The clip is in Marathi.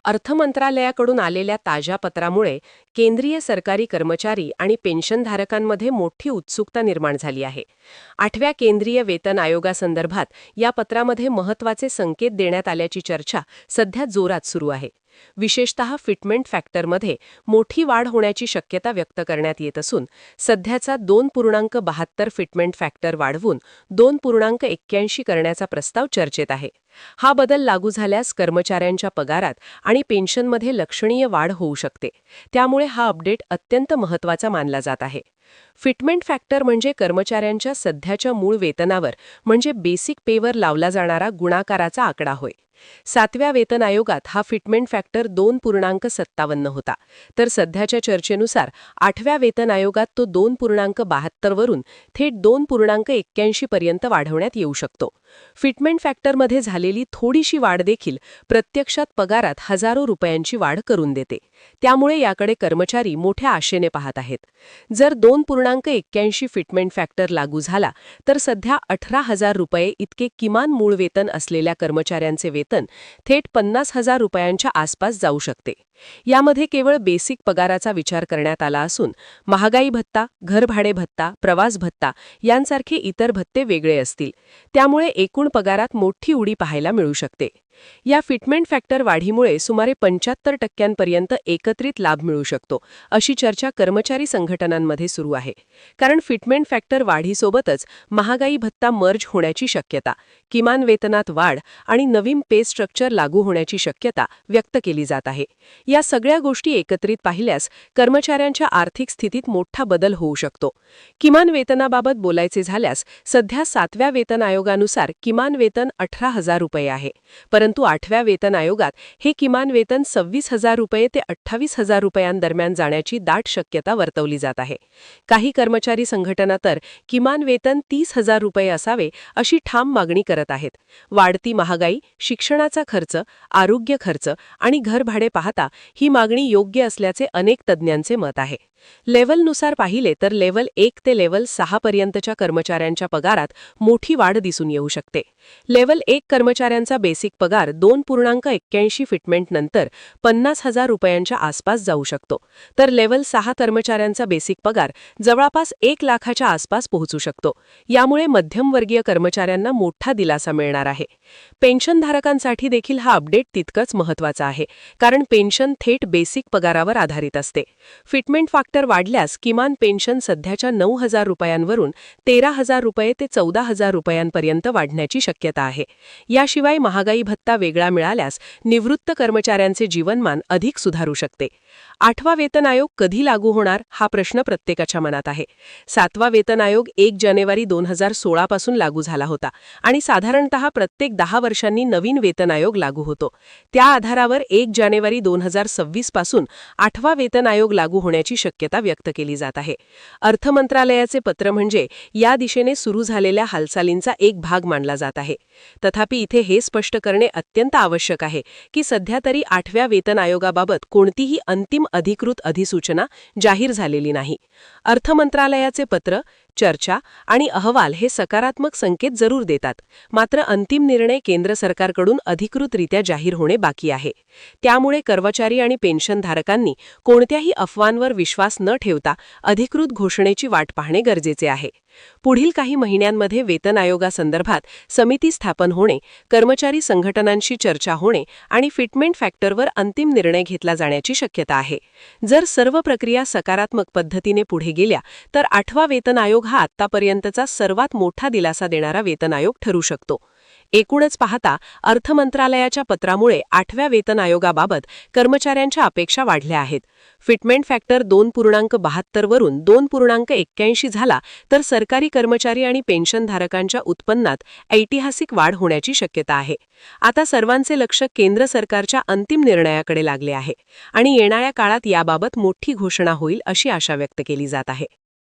अर्थ मंत्रालयाकडून आलेल्या ताज्या पत्रामुळे केंद्रीय सरकारी कर्मचारी आणि पेन्शनधारकांमध्ये मोठी उत्सुकता निर्माण झाली आहे. 8व्या केंद्रीय वेतन आयोगासंदर्भात या पत्रामध्ये महत्त्वाचे संकेत देण्यात आल्याची चर्चा सध्या जोरात सुरू आहे. विशेषतः फिटमेंट फॅक्टरमध्ये मोठी वाढ होण्याची शक्यता व्यक्त करण्यात येत असून सध्याचा 2.72 फिटमेंट फॅक्टर वाढवून 2.81 करण्याचा प्रस्ताव चर्चेत आहे. हा बदल लागू झाल्यास कर्मचाऱ्यांच्या पगारात आणि पेन्शनमध्ये लक्षणीय वाढ होऊ शकते. त्यामुळे हा अपडेट अत्यंत महत्त्वाचा मानला जात आहे. फिटमेंट फॅक्टर म्हणजे कर्मचाऱ्यांच्या सध्याच्या मूळ वेतनावर म्हणजे बेसिक पेवर लावला जाणारा गुणाकाराचा आकडा होय. 7व्या वेतन आयोगात हा फिटमेंट फॅक्टर 2.57 होता, तर सध्याच्या चर्चेनुसार 8व्या वेतन आयोगात तो 2.72 वरून थेट 2.81 पर्यंत वाढवण्यात येऊ शकतो. फिटमेंट फॅक्टरमध्ये झालेली थोडीशी वाढ देखील प्रत्यक्षात पगारात हजारो रुपयांची वाढ करून देते. त्यामुळे याकडे कर्मचारी मोठ्या आशेने पाहत आहेत. जर 2.81 फिटमेंट फॅक्टर लागू झाला तर सध्या 18,000 रुपये इतके किमान मूळ वेतन असलेल्या कर्मचाऱ्यांचे वेतन थेट 50,000 रुपयांच्या आसपास जाऊ शकते. यामध्ये केवळ बेसिक पगाराचा विचार करण्यात आला असून महागाई भत्ता, घरभाडे भत्ता, प्रवास भत्ता यांसारखे इतर भत्ते वेगळे असतील. त्यामुळे एकूण पगारात मोठी उडी पाहायला मिळू शकते. या फिटमेंट फॅक्टर वाढीमुळे सुमारे 75% एकत्रित लाभ मिळू शकतो, अशी चर्चा कर्मचारी संघटनांमध्ये सुरू आहे. कारण फिटमेंट फॅक्टर वाढीसोबतच महागाई भत्ता मर्ज होण्याची शक्यता, किमान वेतनात वाढ आणि नवीन पे स्ट्रक्चर लागू होण्याची शक्यता व्यक्त केली जात आहे. या सगळ्या गोष्टी एकत्रित पाहिल्यास कर्मचाऱ्यांच्या आर्थिक स्थितीत मोठा बदल होऊ शकतो. किमान वेतनाबाबत बोलायचे झाल्यास सध्या 7व्या वेतन आयोगानुसार किमान वेतन 18,000 रुपये आहे. परंतु 8व्या वेतन आयोगात हे किमान वेतन 26,000 रुपये ते 28,000 रुपयांदरम्यान जाण्याची दाट शक्यता वर्तवली जात आहे. काही कर्मचारी संघटना तर किमान वेतन 30,000 रुपये असावे अशी ठाम मागणी करत आहेत. वाढती महागाई, शिक्षणाचा खर्च, आरोग्य खर्च आणि घरभाडे पाहता ही मागणी योग्य असल्याचे अनेक तज्ज्ञांचे मत आहे. लेव्हलनुसार पाहिले तर लेव्हल 1 ते लेव्हल 6 पर्यंतच्या कर्मचाऱ्यांच्या पगारात मोठी वाढ दिसून येऊ शकते. लेव्हल 1 कर्मचाऱ्यांचा बेसिक पगार 2.81 फिटमेंट नंतर 50,000 रुपयांच्या आसपास जाऊ शकतो, तर लेव्हल 6 कर्मचाऱ्यांचा बेसिक पगार जवळपास 1 लाखाच्या आसपास पोहोचू शकतो. यामुळे मध्यमवर्गीय कर्मचाऱ्यांना मोठा दिलासा मिळणार आहे. पेन्शनधारकांसाठी देखील हा अपडेट तितकंच महत्त्वाचा आहे, कारण पेन्शन थेट बेसिक पगारावर आधारित असते. फिटमेंट फॅक्टर वाढल्यास किमान पेन्शन सध्याच्या 9,000 रुपयांवरून 13,000 रुपये ते 14,000 रुपयांपर्यंत वाढण्याची शक्यता आहे. याशिवाय महागाई भत्ता वेगळा मिळाल्यास निवृत्त कर्मचाऱ्यांचे जीवनमान अधिक सुधारू शकते. 8वा वेतन आयोग कधी लागू होणार हा प्रश्न प्रत्येकाच्या मनात आहे. 7वा वेतन आयोग 1 जानेवारी 2016 पासून लागू झाला होता आणि साधारणतः प्रत्येक 10 वर्षांनी नवीन वेतन आयोग लागू होतो. त्या आधारावर 1 जानेवारी 2026 पासून 8वा वेतन आयोग लागू होण्याची शक्यता व्यक्त केली जात आहे. अर्थ मंत्रालयाचे पत्र म्हणजे या दिशेने सुरू झालेल्या हालचालींचा एक भाग मानला जात आहे. तथापि इथे हे स्पष्ट करणे अत्यंत आवश्यक आहे की सध्या तरी 8व्या वेतन आयोगाबाबत कोणतीही अंतिम अधिकृत अधिसूचना जाहीर झालेली नाही. अर्थ मंत्रालयाचे पत्र, चर्चा आणि अहवाल हे सकारात्मक संकेत जरूर देतात, मात्र अंतिम निर्णय केंद्र सरकारकडून अधिकृतरित्या जाहीर होणे बाकी आहे. त्यामुळे कर्मचारी आणि पेन्शनधारकांनी कोणत्याही अफवांवर विश्वास न ठेवता अधिकृत घोषणेची वाट पाहणे गरजेचे आहे. पुढील काही महिन्यांमध्ये वेतन आयोगासंदर्भात समिती स्थापन होणे, कर्मचारी संघटनांशी चर्चा होणे आणि फिटमेंट फॅक्टरवर अंतिम निर्णय घेतला जाण्याची शक्यता आहे. जर सर्व प्रक्रिया सकारात्मक पद्धतीने पुढे गेल्या तर 8वा वेतन आयोग हा आत्तापर्यंतचा सर्वात मोठा दिलासा देणारा वेतन आयोग ठरू शकतो. एकूणच पाहता अर्थ मंत्रालयाच्या पत्रामुळे 8व्या वेतन आयोगाबाबत कर्मचाऱ्यांच्या अपेक्षा वाढल्या आहेत. फिटमेंट फॅक्टर 2.72 वरून 2.81 झाला तर सरकारी कर्मचारी आणि पेन्शनधारकांच्या उत्पन्नात ऐतिहासिक वाढ होण्याची शक्यता आहे. आता सर्वांचे लक्ष केंद्र सरकारच्या अंतिम निर्णयाकडे लागले आहे आणि येणाऱ्या काळात याबाबत मोठी घोषणा होईल अशी आशा व्यक्त केली जात आहे.